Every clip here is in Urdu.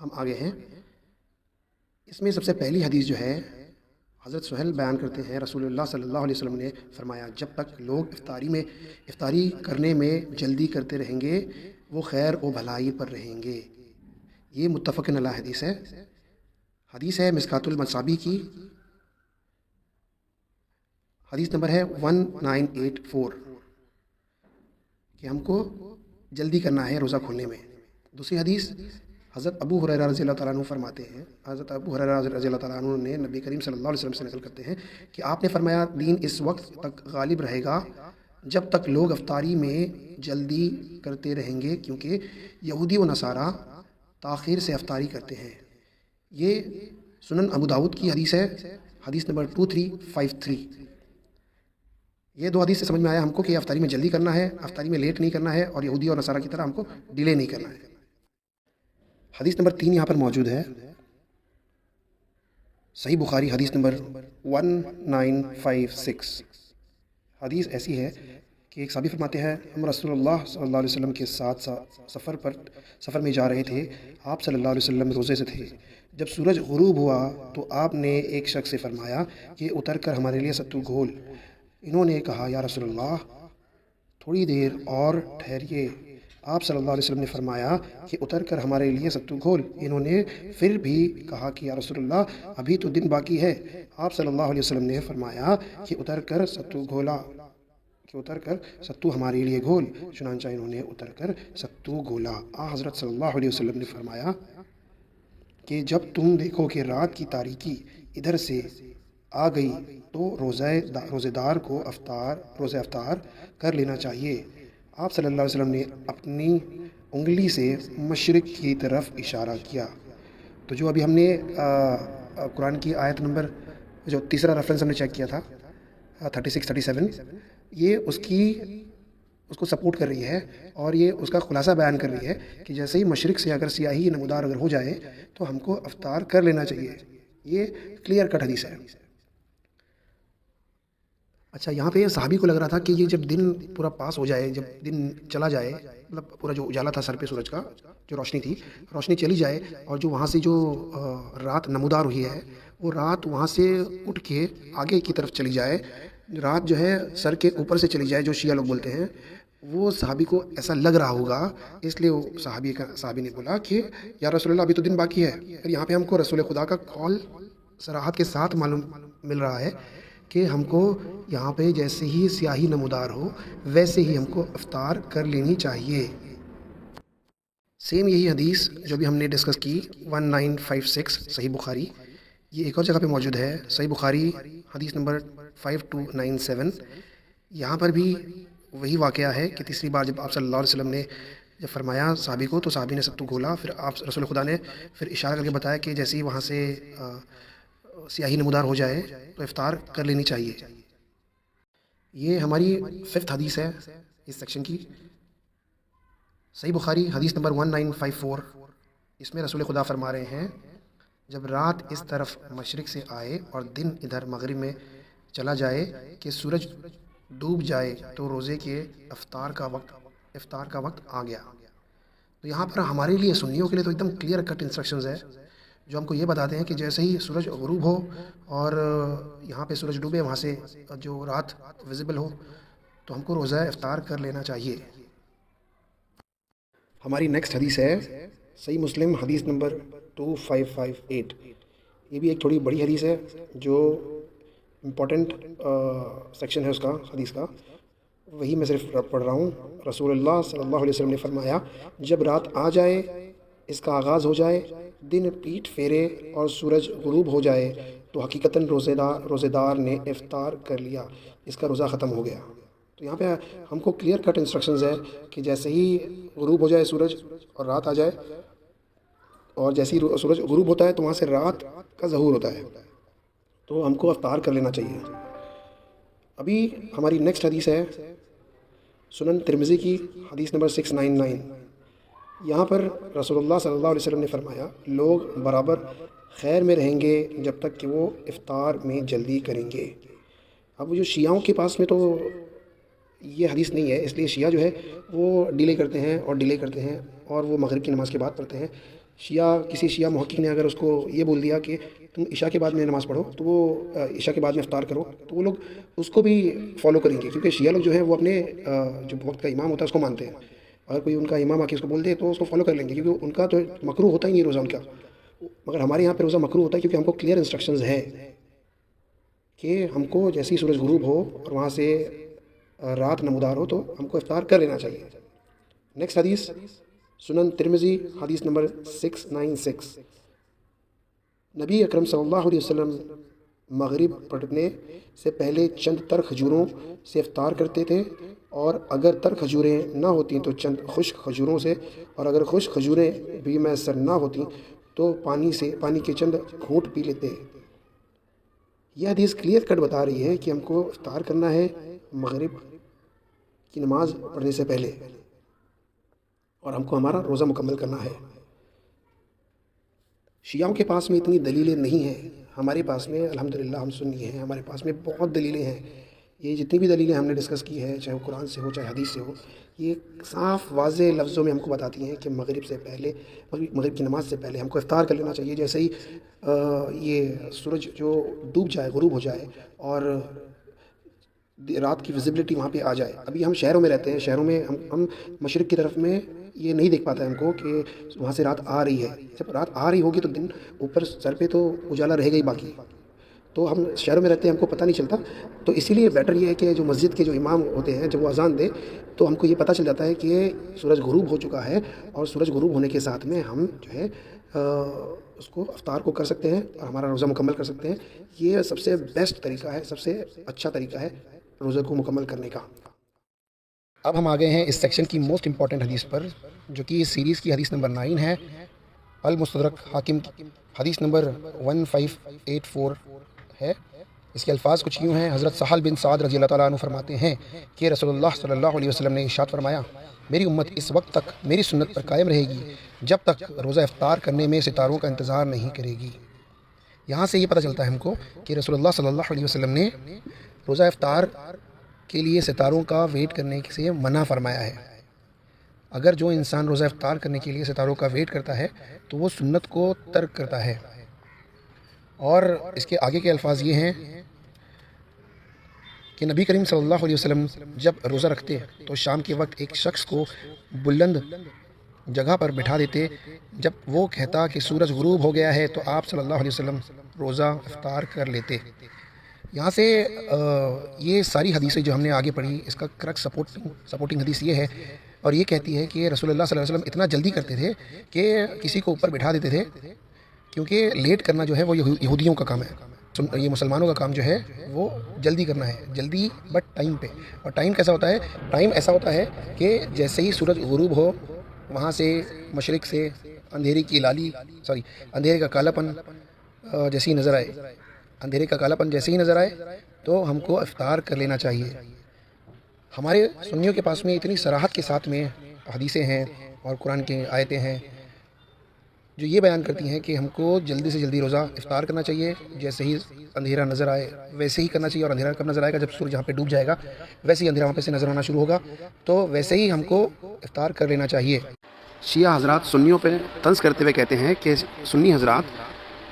ہم آگے ہیں۔ اس میں سب سے پہلی حدیث جو ہے حضرت سہیل بیان کرتے ہیں، رسول اللہ صلی اللہ علیہ وسلم نے فرمایا جب تک لوگ افطاری کرنے میں جلدی کرتے رہیں گے وہ خیر و بھلائی پر رہیں گے۔ یہ متفق علیہ حدیث ہے مشکوٰۃ المصابیح کی، حدیث نمبر ہے 1984 کہ ہم کو جلدی کرنا ہے روزہ کھولنے میں۔ دوسری حدیث حضرت ابو ہریرہ رضی اللہ تعالیٰ عنہ فرماتے ہیں، حضرت ابو ہریرہ رضی اللہ تعالیٰ عنہ نے نبی کریم صلی اللہ علیہ وسلم سے نقل کرتے ہیں کہ آپ نے فرمایا دین اس وقت تک غالب رہے گا جب تک لوگ افطاری میں جلدی کرتے رہیں گے، کیونکہ یہودی و نصارہ تاخیر سے افطاری کرتے ہیں۔ یہ سنن ابو داؤد کی حدیث ہے، حدیث نمبر 2353۔ یہ دو حدیث سے سمجھ میں آیا ہم کو کہ افطاری میں جلدی کرنا ہے، افطاری میں لیٹ نہیں کرنا ہے، اور یہودی اور نصارہ کی طرح ہم کو ڈیلے نہیں کرنا ہے۔ حدیث نمبر 3 یہاں پر موجود ہے، صحیح بخاری حدیث نمبر 1956۔ حدیث ایسی ہے کہ ایک صحابی فرماتے ہیں ہم رسول اللہ صلی اللہ علیہ وسلم کے ساتھ سفر میں جا رہے تھے، آپ صلی اللہ علیہ وسلم روزے سے تھے۔ جب سورج غروب ہوا تو آپ نے ایک شخص سے فرمایا کہ اتر کر ہمارے لیے ستو گھول۔ انہوں نے کہا یا رسول اللہ تھوڑی دیر اور ٹھہریے۔ آپ صلی اللہ علیہ وسلم نے فرمایا کہ اتر کر ہمارے لیے ستو گھول۔ انہوں نے پھر بھی کہا کہ یا رسول اللہ ابھی تو دن باقی ہے۔ آپ صلی اللہ علیہ وسلم نے فرمایا کہ اتر کر ستو ہمارے لیے گھول۔ چنانچہ انہوں نے اتر کر ستو گھولا۔ حضرت صلی اللہ علیہ وسلم نے فرمایا کہ جب تم دیکھو کہ رات کی تاریکی ادھر سے آ گئی تو روزے دار کو روزہ افطار کر لینا چاہیے۔ آپ صلی اللہ علیہ وسلم نے اپنی انگلی سے مشرق کی طرف اشارہ کیا۔ تو جو ابھی ہم نے قرآن کی آیت نمبر جو تیسرا ریفرنس ہم نے چیک کیا تھا 36-37، یہ اس کو سپورٹ کر رہی ہے، اور یہ اس کا خلاصہ بیان کر رہی ہے کہ جیسے ہی مشرق سے اگر سیاہی نمودار اگر ہو جائے تو ہم کو افطار کر لینا چاہیے۔ یہ کلیئر کٹ حدیث ہے۔ اچھا، یہاں پہ صحابی کو لگ رہا تھا کہ یہ جب دن پورا پاس ہو جائے، جب دن چلا جائے، مطلب پورا جو اجالا تھا سر پہ سورج کا، جو روشنی تھی، روشنی چلی جائے، اور جو وہاں سے جو رات نمودار ہوئی ہے وہ رات وہاں سے اٹھ کے آگے کی طرف چلی جائے، رات جو ہے سر کے اوپر سے چلی جائے، جو شیعہ لوگ بولتے ہیں۔ وہ صحابی کو ایسا لگ رہا ہوگا، اس لیے وہ صحابی نے بولا کہ یا رسول اللہ ابھی تو دن باقی ہے۔ یہاں پہ ہم کو رسول خدا کا قول صراحت کے ساتھ معلوم مل رہا ہے کہ ہم کو یہاں پہ جیسے ہی سیاہی نمودار ہو ویسے ہی ہم کو افطار کر لینی چاہیے۔ سیم یہی حدیث جو بھی ہم نے ڈسکس کی 1956 صحیح بخاری، یہ ایک اور جگہ پہ موجود ہے، صحیح بخاری حدیث نمبر 5297۔ یہاں پر بھی وہی واقعہ ہے کہ تیسری بار جب آپ صلی اللہ علیہ وسلم نے جب فرمایا صحابی کو تو صحابی نے ستو گھولا، پھر آپ رسول خدا نے پھر اشارہ کر کے بتایا کہ جیسے ہی وہاں سے سیاہی نمودار ہو جائے تو افطار کر لینی چاہیے۔ یہ ہماری 5th حدیث ہے اس سیکشن کی، صحیح بخاری حدیث نمبر 1954۔ اس میں رسول خدا فرما رہے ہیں جب رات اس طرف مشرق سے آئے اور دن ادھر مغرب میں چلا جائے کہ سورج ڈوب جائے تو روزے کے افطار کا وقت آ گیا۔ تو یہاں پر ہمارے لیے سنیوں کے لیے تو ایک دم کلیئر کٹ انسٹرکشنز ہے، جو ہم کو یہ بتاتے ہیں کہ جیسے ہی سورج غروب ہو اور یہاں پہ سورج ڈوبے، وہاں سے جو رات ویزیبل ہو، تو ہم کو روزہ افطار کر لینا چاہیے۔ ہماری نیکسٹ حدیث ہے صحیح مسلم حدیث نمبر 2558۔ یہ بھی ایک تھوڑی بڑی حدیث ہے، جو امپورٹنٹ سیکشن ہے اس کا حدیث کا، وہی میں صرف پڑھ رہا ہوں۔ رسول اللہ صلی اللہ علیہ وسلم نے فرمایا جب رات آ جائے، اس کا آغاز ہو جائے، دن پیٹ پھیرے اور سورج غروب ہو جائے تو حقیقتاً روزے دار نے افطار کر لیا، اس کا روزہ ختم ہو گیا۔ تو یہاں پہ ہم کو کلیئر کٹ انسٹرکشنز ہے کہ جیسے ہی غروب ہو جائے سورج اور رات آ جائے، اور جیسے ہی سورج غروب ہوتا ہے تو وہاں سے رات کا ظہور ہوتا ہے، تو ہم کو افطار کر لینا چاہیے۔ ابھی ہماری نیکسٹ حدیث ہے سنن ترمذی کی حدیث نمبر 699۔ یہاں پر رسول اللہ صلی اللہ علیہ وسلم نے فرمایا لوگ برابر خیر میں رہیں گے جب تک کہ وہ افطار میں جلدی کریں گے۔ اب جو شیعوں کے پاس میں تو یہ حدیث نہیں ہے، اس لیے شیعہ جو ہے وہ ڈیلے کرتے ہیں اور ڈیلے کرتے ہیں اور وہ مغرب کی نماز کے بعد پڑھتے ہیں۔ شیعہ کسی شیعہ محقق نے اگر اس کو یہ بول دیا کہ تم عشاء کے بعد میں نماز پڑھو تو وہ عشاء کے بعد میں افطار کرو، تو وہ لوگ اس کو بھی فالو کریں گے، کیونکہ شیعہ لوگ جو ہیں وہ اپنے جو وقت کا امام ہوتا ہے اس کو مانتے ہیں۔ اگر کوئی ان کا امام آ کے اس کو بول دے تو اس کو فالو کر لیں گے، کیونکہ ان کا تو مکروہ ہوتا ہی نہیں روزہ ان کا۔ مگر ہمارے یہاں پہ روزہ مکروہ ہوتا ہے کیونکہ ہم کو کلیئر انسٹرکشنز ہے کہ ہم کو جیسے ہی سورج غروب ہو اور وہاں سے رات نمودار ہو تو ہم کو افطار کر لینا چاہیے۔ نیکسٹ حدیث سنن ترمذی حدیث نمبر 696، نبی اکرم صلی اللہ علیہ وسلم مغرب پڑھنے سے پہلے چند تر کھجوروں سے افطار کرتے تھے، اور اگر تر کھجوریں نہ ہوتیں تو چند خشک کھجوروں سے، اور اگر خشک کھجوریں بھی میسر نہ ہوتیں تو پانی کے چند گھونٹ پی لیتے۔ یہ حدیث کلیئر کٹ بتا رہی ہے کہ ہم کو افطار کرنا ہے مغرب کی نماز پڑھنے سے پہلے، اور ہم کو ہمارا روزہ مکمل کرنا ہے۔ شیعوں کے پاس میں اتنی دلیلیں نہیں ہیں، ہمارے پاس میں الحمدللہ ہم سنی ہیں، ہمارے پاس میں بہت دلیلیں ہیں۔ یہ جتنی بھی دلیلیں ہم نے ڈسکس کی ہے، چاہے وہ قرآن سے ہو چاہے حدیث سے ہو، یہ صاف واضح لفظوں میں ہم کو بتاتی ہیں کہ مغرب سے پہلے، مغرب کی نماز سے پہلے ہم کو افطار کر لینا چاہیے۔ جیسے ہی یہ سورج جو ڈوب جائے، غروب ہو جائے اور رات کی ویزیبلٹی وہاں پہ آ جائے۔ ابھی ہم شہروں میں رہتے ہیں، شہروں میں ہم مشرق کی طرف میں یہ نہیں دیکھ پاتا ہے ہم کو کہ وہاں سے رات آ رہی ہے۔ جب رات آ رہی ہوگی تو دن اوپر سر پہ تو اجالا رہے گا ہی، باقی تو ہم شہروں میں رہتے ہیں، ہم کو پتہ نہیں چلتا۔ تو اسی لیے بیٹر یہ ہے کہ جو مسجد کے جو امام ہوتے ہیں جب وہ اذان دے تو ہم کو یہ پتہ چل جاتا ہے کہ سورج غروب ہو چکا ہے، اور سورج غروب ہونے کے ساتھ میں ہم جو ہے اس کو افطار کو کر سکتے ہیں اور ہمارا روزہ مکمل کر سکتے ہیں۔ یہ سب سے بیسٹ طریقہ ہے، سب سے اچھا طریقہ ہے روزے کو مکمل کرنے کا۔ اب ہم آ گئے ہیں اس سیکشن کی موسٹ امپورٹنٹ حدیث پر، جو کہ اس سیریز کی حدیث نمبر 9 ہے، المستدرک حاکم حدیث نمبر 1584 ہے۔ اس کے الفاظ کچھ یوں ہیں۔ حضرت سہل بن سعد رضی اللہ تعالیٰ عنہ فرماتے ہیں کہ رسول اللہ صلی اللہ علیہ وسلم نے ارشاد فرمایا، میری امت اس وقت تک میری سنت پر قائم رہے گی جب تک روزہ افطار کرنے میں ستاروں کا انتظار نہیں کرے گی۔ یہاں سے یہ پتہ چلتا ہے ہم کو کہ رسول اللہ صلی اللہ علیہ وسلم نے روزہ افطار کے لیے ستاروں کا ویٹ کرنے سے منع فرمایا ہے۔ اگر جو انسان روزہ افطار کرنے کے لیے ستاروں کا ویٹ کرتا ہے تو وہ سنت کو ترک کرتا ہے۔ اور اس کے آگے کے الفاظ یہ ہیں کہ نبی کریم صلی اللہ علیہ وسلم جب روزہ رکھتے تو شام کے وقت ایک شخص کو بلند جگہ پر بٹھا دیتے، جب وہ کہتا کہ سورج غروب ہو گیا ہے تو آپ صلی اللہ علیہ وسلم روزہ افطار کر لیتے۔ یہاں سے یہ ساری حدیثیں جو ہم نے آگے پڑھی، اس کا کریکٹ سپورٹنگ حدیث یہ ہے، اور یہ کہتی ہے کہ رسول اللہ صلی اللہ علیہ وسلم اتنا جلدی کرتے تھے کہ کسی کو اوپر بٹھا دیتے تھے، کیونکہ لیٹ کرنا جو ہے وہ یہودیوں کا کام ہے۔ یہ مسلمانوں کا کام جو ہے وہ جلدی کرنا ہے، جلدی بٹ ٹائم پہ۔ اور ٹائم کیسا ہوتا ہے؟ ٹائم ایسا ہوتا ہے کہ جیسے ہی سورج غروب ہو، وہاں سے مشرق سے اندھیرے کا کالا پن جیسے ہی نظر آئے، اندھیرے کا کالا پن جیسے ہی نظر آئے تو ہم کو افطار کر لینا چاہیے۔ ہمارے سنیوں کے پاس میں اتنی صراحت کے ساتھ میں حدیثیں ہیں اور قرآن کی آیتیں ہیں جو یہ بیان کرتی ہیں کہ ہم کو جلدی سے جلدی روزہ افطار کرنا چاہیے۔ جیسے ہی اندھیرا نظر آئے ویسے ہی کرنا چاہیے، اور اندھیرا کب نظر آئے گا؟ جب سورج جہاں پہ ڈوب جائے گا ویسے ہی اندھیرا وہاں پہ سے نظر آنا شروع ہوگا، تو ویسے ہی ہم کو افطار کر لینا چاہیے۔ شیعہ حضرات سنیوں پہ طنز کرتے ہوئے کہتے ہیں کہ سنی حضرات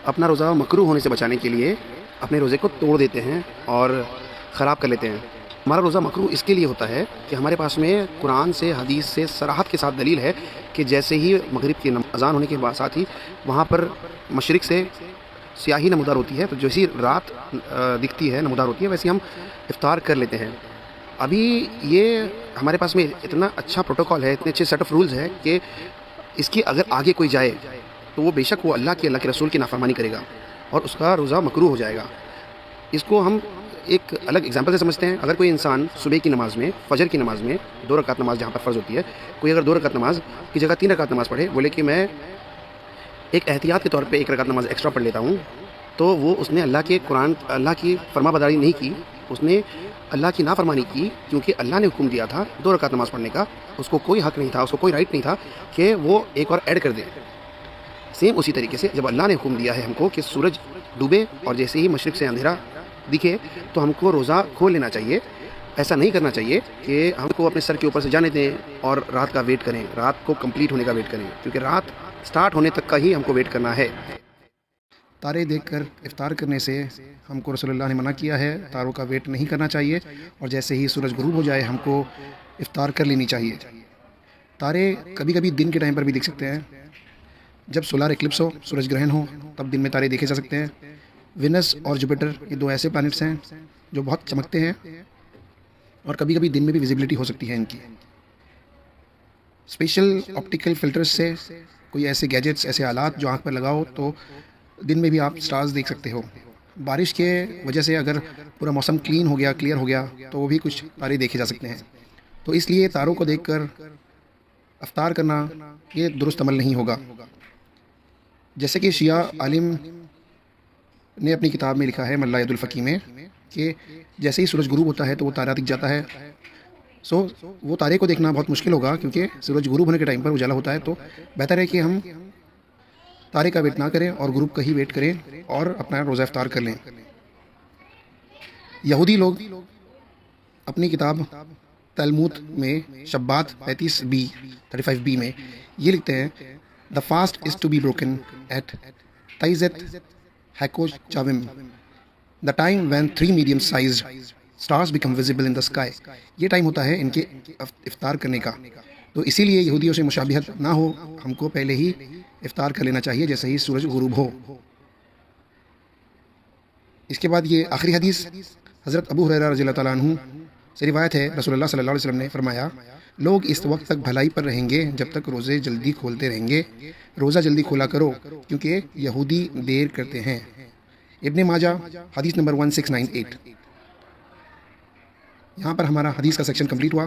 اپنا روزہ مکروہ ہونے سے بچانے کے لیے اپنے روزے کو توڑ دیتے ہیں اور خراب کر لیتے ہیں۔ ہمارا روزہ مکروہ اس کے لیے ہوتا ہے کہ ہمارے پاس میں قرآن سے حدیث سے صراحت کے ساتھ دلیل ہے کہ جیسے ہی مغرب کی اذان ہونے کے بعد ساتھ ہی وہاں پر مشرق سے سیاہی نمودار ہوتی ہے، تو جیسی رات دکھتی ہے نمودار ہوتی ہے ویسے ہم افطار کر لیتے ہیں۔ ابھی یہ ہمارے پاس میں اتنا اچھا پروٹوکول ہے، اتنے اچھے سیٹ آف رولز ہے کہ اس کی اگر آگے کوئی جائے تو وہ بے شک وہ اللہ کے رسول کی نافرمانی کرے گا اور اس کا روزہ مکروہ ہو جائے گا۔ اس کو ہم ایک الگ اگزامپل سے سمجھتے ہیں۔ اگر کوئی انسان صبح کی نماز میں، فجر کی نماز میں 2 رکعت نماز جہاں پر فرض ہوتی ہے، کوئی اگر 2 رکعت نماز کی جگہ 3 رکعت نماز پڑھے، بولے کہ میں ایک احتیاط کے طور پہ 1 رکعت نماز ایکسٹرا پڑھ لیتا ہوں، تو وہ اس نے اللہ کی فرما برداری نہیں کی، اس نے اللہ کی نافرمانی کی، کیونکہ اللہ نے حکم دیا تھا 2 رکعت نماز پڑھنے کا، اس کو کوئی حق نہیں تھا، اس کو کوئی رائٹ نہیں تھا کہ وہ ایک اور ایڈ کر دے۔ سیم اسی طریقے سے جب اللہ نے حکم دیا ہے ہم کو کہ سورج ڈوبے اور جیسے ہی مشرق سے اندھیرا دکھے تو ہم کو روزہ کھول لینا چاہیے، ایسا نہیں کرنا چاہیے کہ ہم کو اپنے سر کے اوپر سے جانے دیں اور رات کا ویٹ کریں، رات کو کمپلیٹ ہونے کا ویٹ کریں، کیونکہ رات سٹارٹ ہونے تک کا ہی ہم کو ویٹ کرنا ہے۔ تارے دیکھ کر افطار کرنے سے ہم کو رسول اللہ نے منع کیا ہے، تاروں کا ویٹ نہیں کرنا چاہیے، اور جیسے ہی سورج غروب ہو جائے ہم کو افطار کر لینی چاہیے۔ تارے کبھی کبھی دن کے ٹائم پر بھی دیکھ سکتے ہیں، جب سولار ایکلپس ہو، سورج گرہن ہو، تب دن میں تارے دیکھے جا سکتے ہیں۔ وینس اور جوپیٹر یہ دو ایسے پلانٹس ہیں جو بہت چمکتے ہیں، اور کبھی کبھی دن میں بھی ویزیبلٹی ہو سکتی ہے ان کی۔ اسپیشل آپٹیکل فلٹرز سے کوئی ایسے گیجٹس، ایسے آلات جو آنکھ پر لگاؤ تو دن میں بھی آپ سٹارز دیکھ سکتے ہو۔ بارش کے وجہ سے اگر پورا موسم کلین ہو گیا، کلیئر ہو گیا، تو وہ بھی کچھ تارے دیکھے جا سکتے ہیں۔ تو اس لیے تاروں کو دیکھ کر افطار کرنا یہ درست عمل نہیں ہوگا۔ جیسے کہ شیعہ عالم نے اپنی کتاب میں لکھا ہے ملا ید الفقی میں کہ جیسے ہی سورج غروب ہوتا ہے تو وہ تارہ دکھ جاتا ہے، وہ تارے کو دیکھنا بہت مشکل ہوگا، کیونکہ سورج غروب ہونے کے ٹائم پر اجالا ہوتا ہے۔ تو بہتر ہے کہ ہم تارے کا ویٹ نہ کریں اور غروب کا ہی ویٹ کریں اور اپنا روزہ افطار کر لیں۔ یہودی لوگ اپنی کتاب تلمود میں شبات 35b میں یہ لکھتے ہیں The fast is to be broken at Taizet Hakochawim, the time when 3 medium-sized stars become visible in the sky۔ یہ ٹائم ہوتا ہے ان کے افطار کرنے کا، تو اسی لیے یہودیوں سے مشابہت نہ ہو، ہم کو پہلے ہی افطار کر لینا چاہیے جیسے ہی سورج غروب ہو۔ اس کے بعد یہ آخری حدیث حضرت ابو ہریرہ رضی اللہ تعالیٰ عنہ سے روایت ہے، رسول اللہ صلی اللہ علیہ وسلم نے فرمایا، لوگ اس وقت تک بھلائی پر رہیں گے جب تک روزے جلدی کھولتے رہیں گے۔ روزہ جلدی کھولا کرو کیونکہ یہودی دیر کرتے ہیں۔ ابن ماجہ حدیث نمبر 1698۔ یہاں پر ہمارا حدیث کا سیکشن کمپلیٹ ہوا۔